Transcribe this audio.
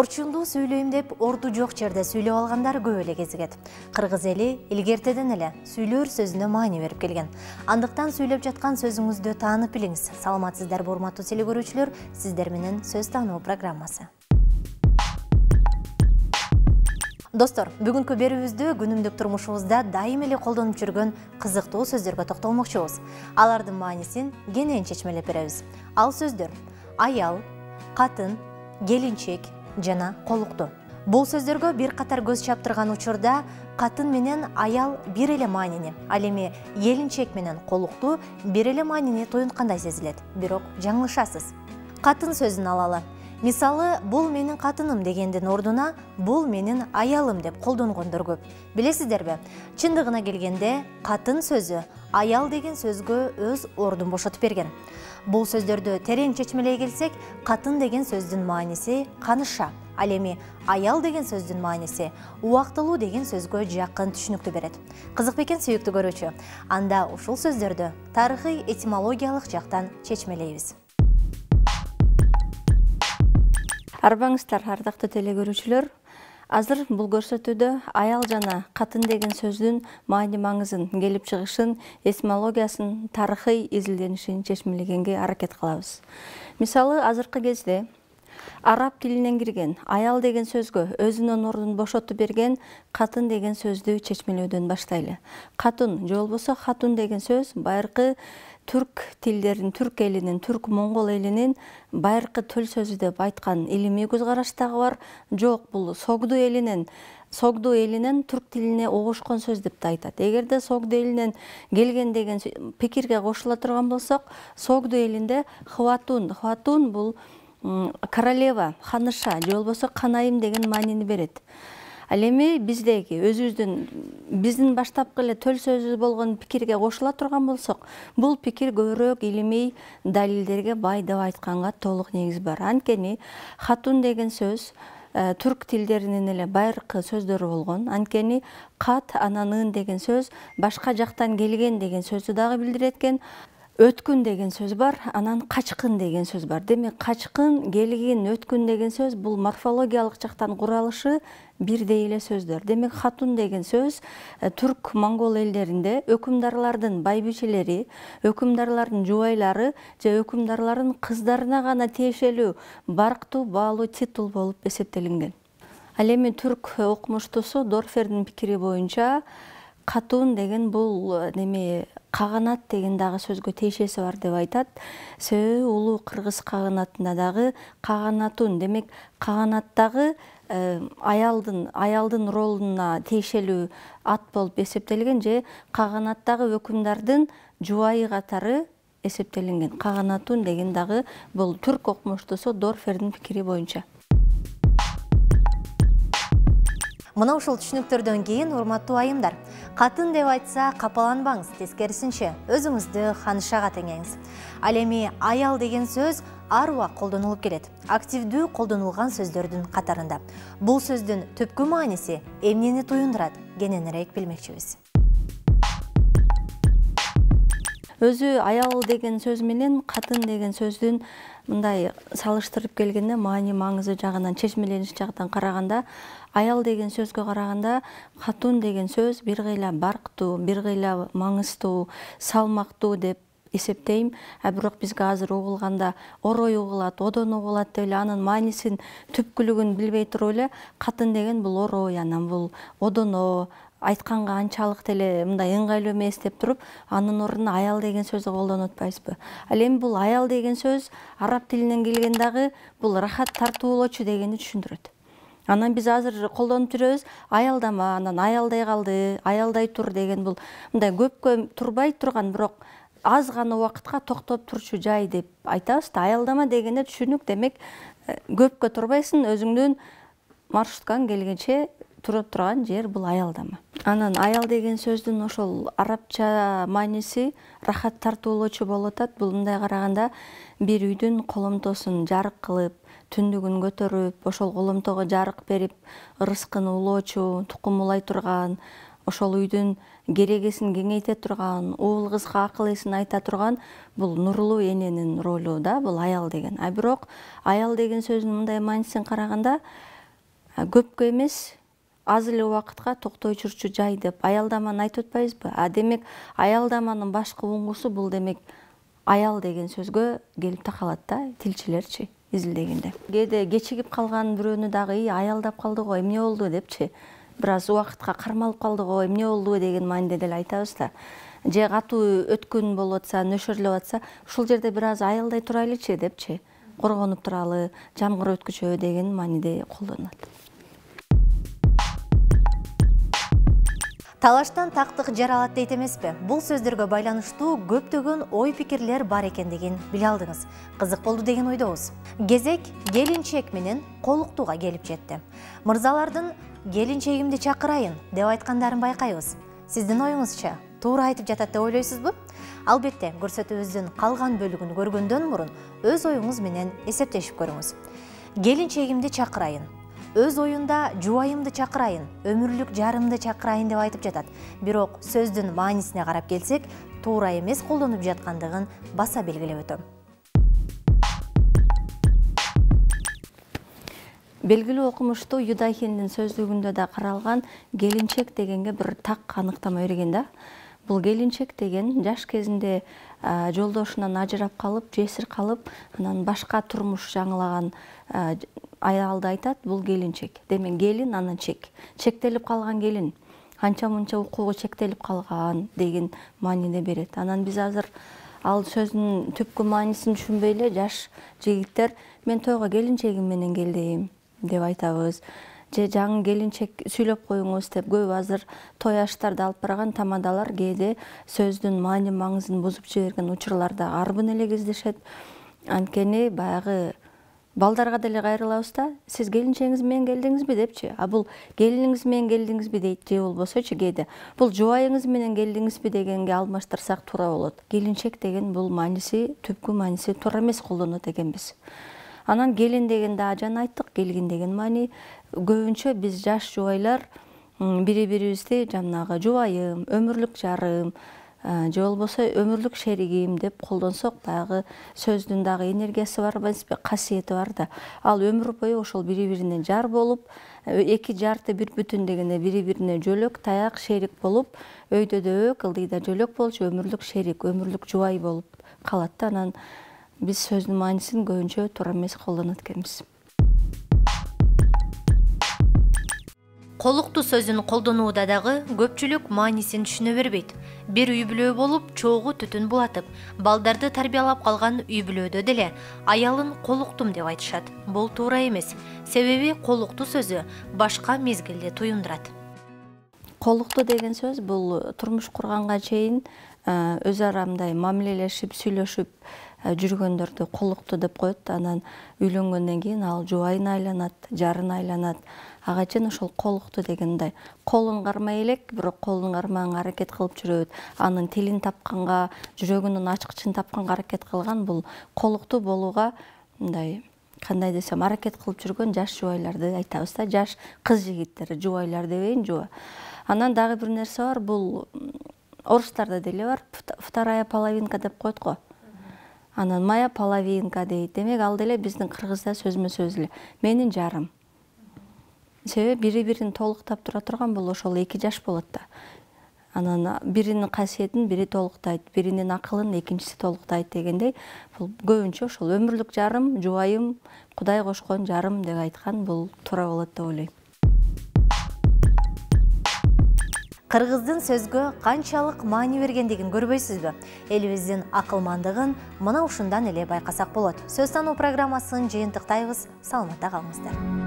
Орчунду сүйлөйм деп орду жок жерде сүйлөп алгандар көп эле кезигет. Кыргыз эли илгертеден эле сүйлөр сөзүнө маани берип келген. Андыктан сүйлөп жаткан сөзүңүздү таанып билиңиз. Саламатсыздарбы урматтуу телекөрүүчүлөр, сиздер менен сөз таануу программасы. Достор, бүгүнкү берүүбүздө күнүмдүк турмушубузда дайым эле колдонуп жүргөн кызыктуу сөздөргө токтолмокчубуз. Алардын маанисин кенен чечмелеп беребиз. Ал сөздөр: аял, катын, келинчек жана колуктуу. Бул сөздөргө бир катар көз чаптырган учурда катын менен аял бир эле маанини, ал эми келинчек менен колуктуу бир эле маанини туюнткандай сезилет. Бирок жаңылышасыз. Катын сөзүн алалы. Мисалы, бул менин катыным дегендин ордуна бул менин аялым деп колдонгондор көп. Билесиздерби? Чындыгына келгенде катын сөзү аял деген сөзгө өз ордун бошотуп берген. Бул сөздөрдү терең чечмелей келсек, катын деген сөздүн мааниси каныша, ал эми аял деген сөздүн мааниси убактылуу деген сөзгө жакын түшүнүктү берет. Кызык бекен сүйүктүү көрүүчү? Анда ушул сөздөрдү тарыхый этимологиялык жактан чечмелейбиз. Арбаңыздар, ардактуу телекөрүүчүлөр. Азыр бул көрсөтүүдө аял жана катын деген сөздүн маани маңызын, келип чыгышын, этимологиясын, тарыхый изилденишин чечмелегенге аракет кылабыз. Мисалы, азыркы кезде араб тилинен кирген аял деген сөзгө өзүнүн ордун бошотуп берген катын деген сөздү чечмелөөдөн баштайлы. Катын же болбосо хатун деген сөз байыркы түрк тилдерин, түрк элинин, түрк моңгол элинин байыркы төл сөзү деп айткан илимий көз караштагы бар. Жок, бул согду элинен түрк тилине угушкан сөз деп да айтат. Эгерде согду элинен келген деген пикирге кошула турган болсок, согду элинде хватун бул королева, ханыша же болбосо канайым деген маанини берет. Ал эми биздеги биздин баштапкы эле төл сөзү болгон пикирге кошула турган болсок, бул пикир көбүрөөк илимий далилдерге бай деп айтканга толук негиз бар. Анткени хатун деген сөз түрк тилдеринин эле байыркы сөздөрү болгон. Анткени кат, анан деген сөз башка жактан келген деген сөздү дагы билдирет экен. Өткүн деген сөз бар, анан качкын деген сөз бар. Демек, качкын, келгин, өткүн деген сөз бул морфологиялык жактан куралышы бирдей эле сөздөр. Демек, хатун деген сөз түрк моңгол элдеринде өкүмдарлардын байбичелери, өкүмдарлардын жубайлары же өкүмдарлардын кыздарына гана тиешелүү барктуу баалуу титул болуп эсептелинген. Ал эми түрк окумуштуусу Дорфердин пикири боюнча катун деген бул каганат деген дагы сөзгө тиешеси бар деп айтат. Себеби улуу кыргыз каганатында дагы каганатун, демек каганаттагы аялдын ролуна тиешелүү ат болуп эсептелген же каганаттагы өкүмдардын жубайы катары эсептелинген. Каганатун деген дагы бул түрк окумуштуусу Дорфердин пикири боюнча. Мына ушул түшүнүктөрдөн кийин, урматтуу айымдар, катын деп айтса капаланбаңыз, тескерисинче өзүңүздү ханышага теңеңиз. Ал эми аял деген сөз ар убак колдонулуп келет. Активдүү колдонулган сөздөрдүн катарында. Бул сөздүн түпкү мааниси эмнени туюндурат? Кененирээк билмекчибиз. Өзү аял деген сөз менен катын деген сөздүн мындай салыштырып келгенде маани маңызы жагынан, чечмелениш жагынан караганда, аял деген сөзгө караганда катун деген сөз бир кыйла барктуу, бир кыйла маңыздуу, салмактуу деп эсептейм. Бирок бизге азыр угулганда орой угулат, одон угулат деп эле анын маанисин, түпкүлүгүн билбей туруп эле катын деген бул орой, анан бул одоно, айтканга анчалык деле мындай ыңгайлуу эмес деп туруп, анын ордуна аял деген сөздү колдонуп атпайбызбы? Ал эми бул аял деген сөз араб тилинен келген дагы бул рахат тартуулоочу дегенди түшүндүрөт. Анан биз азыр колдонуп жүрөбүз, аялдама, анан аялдай калды, аялдай тур деген бул мындай көпкө турбай турган, бирок аз гана убакытка токтоп турчу жай деп айтабыз да. Аялдама дегенде түшүнүк, демек көпкө турбайсың, өзүңдүн маршруткаң келгенче туруп турган жер бул аялдама. Анан аял деген сөздүн ошол арабча мааниси рахат тартуулоочу болуп атат. Бул мындай караганда бир үйдүн коломтосун жарык кылып, түндүгүн көтөрүп, ошол коломтого жарык берип, ырыскын улоочу, тукум улай турган, ошол үйдүн керегесин кеңейте турган, уул кызга акыл эсин айта турган бул нурлуу эненин ролу да, бул аял деген. Бирок аял деген сөздүн мындай маанисин караганда көпкө эмес аз эле убакытка токтой жүрчү жай деп аялдаманы айтып атпайбызбы? Демек аялдаманын башкы уңгусу бул демек аял деген сөзгө келип такалат да, тилчилерчи изилдегенде. Кээде кечигип калган бирөөнү дагы аялдап калды го, эмне болду депчи, бир аз убакытка кармалып калды го, эмне болду деген мааниде деле айтабыз да. Же катуу өткөн болуп атса, нөшөрлөп атса, ушул жерде бир аз аялдай турайлычы депчи, коргонуп туралы, жамгыр өткүчө деген мааниде колдонулат. Талаштан тактык жаралат дейт эмеспи? Бул сөздөргө байланыштуу көптөгөн ой пикирлер бар экендигин биле алдыңыз. Кызык болду деген ойдобуз. Кезек келинчек менен колуктууга келип жетти. Мырзалардын келинчегимди чакырайын деп айткандарын байкайбыз. Сиздин оюңузча туура айтып жатат деп ойлойсузбу? Албетте, көрсөтүүбүздүн калган бөлүгүн көргөндөн мурун өз оюңуз менен эсептешип көрүңүз. Келинчегимди чакырайын. Өз оюнда жубайымды чакырайын, өмүрлүк жарымды чакырайын деп айтып жатат. Бирок сөздүн маанисине карап келсек, туура эмес колдонуп жаткандыгын баса белгилеп өтөм. Белгилүү окумуштуу Юдахиндин сөздүгүндө да каралган келинчек дегенге бир так аныктама берген да. Бул келинчек деген жаш кезинде жолдошунан ажырап калып, жесир калып, анан башка турмуш жаңылаган аялды айтат, бул келинчек. Демек келин анан чектелип калган келин, анча-мунча укугу чектелип калган деген мааниде берет. Анан биз азыр ал сөздүн түпкү маанисин түшүнбөй эле жаш жигиттер мен тойго келинчегим менен келдим деп айтабыз. Же жаңы келинчек сүйлөп коюңуз деп көп азыр той аштарды алып барган тамадалар кээде сөздүн маани маңызын бузуп жиберген учурлар да арбын эле кездешет. Анткени баягы балдарга деле кайрылабыз да, сиз келинчегиңиз менен келдиңизби депчи. Бул келиниңиз менен келдиңизби дейт, же болбосочу кээде бул жубайыңыз менен келдиңизби дегенге алмаштырсак туура болот. Келинчек деген бул мааниси, түпкү мааниси туура эмес колдонот экенбиз. Анан келин деген да жана айттык, келгин деген маани көбүнчө биз жаш жубайлар бири-бирибизди жанагы жубайым, өмүрлүк жарым, же болбосо өмүрлүк шеригим деп колдонсок, баягы сөздүн дагы энергиясы бар эмеспи, касиети бар да. Ал өмүр бою ошол бири-бирине жар болуп, эки жарты бир бүтүн дегенде бири-бирине жөлөк, таяк, шерик болуп, өйдө дөбөк, ылдыйда жөлөк болчу өмүрлүк шерик, өмүрлүк жубай болуп калат да. Анан биз сөздүн маанисин көбүнчө туура эмес колдонот экенбиз. Колуктуу сөзүн колдонууда дагы көпчүлүк маанисин түшүнө бербейт. Бир үй бүлө болуп, чогуу түтүн булатып, балдарды тарбиялап калган үй бүлөдө деле аялын колуктум деп айтышат. Бул туура эмес. Себеби колуктуу сөзү башка мезгилде туюндурат. Колуктуу деген сөз бул турмуш курганга чейин өз ара мындай мамилелешип, сүйлөшүп жүргөндөрдү колуктуу деп коет. Анан үйлөнгөндөн кийин ал жубайына айланат, жарына айланат. Ага чейин ошол колуктуу дегендай колун кармай элек, бирок колун кармаганга аракет кылып жүрөт. Анын тилин тапканга, жүрөгүнүн ачкычын тапканга аракет кылган, бул колуктуу болууга мындай кандай десем аракет кылып жүргөн жаш жубайларды айтабыз да. Жаш кыз жигиттер, жубайлар дебейин, жуба. Анан дагы бир нерсе бар, бул орустарда деле бар, вторая половинка деп коет го. Анан моя половинка дейт. Демек ал деле биздин кыргызда сөзмө сөз эле. Менин жарым. Себеби бири-бирин толуктап тура турган бул ошол эки жаш болот да. Анан биринин касиетин бири толуктайт, биринин акылын экинчиси толуктайт дегендей, бул көбүнчө ошол өмүрлүк жарым, жубайым, Кудай кошкон жарым деп айткан бул туура болот деп ойлойм. Кыргыздын сөзгө канчалык маани бергендигин көрбөйсүзбү? Элибиздин акылмандыгын мына ушундан эле байкасак болот. Сөз тануу программасын жыйынтыктайбыз. Саламатта калыңыздар.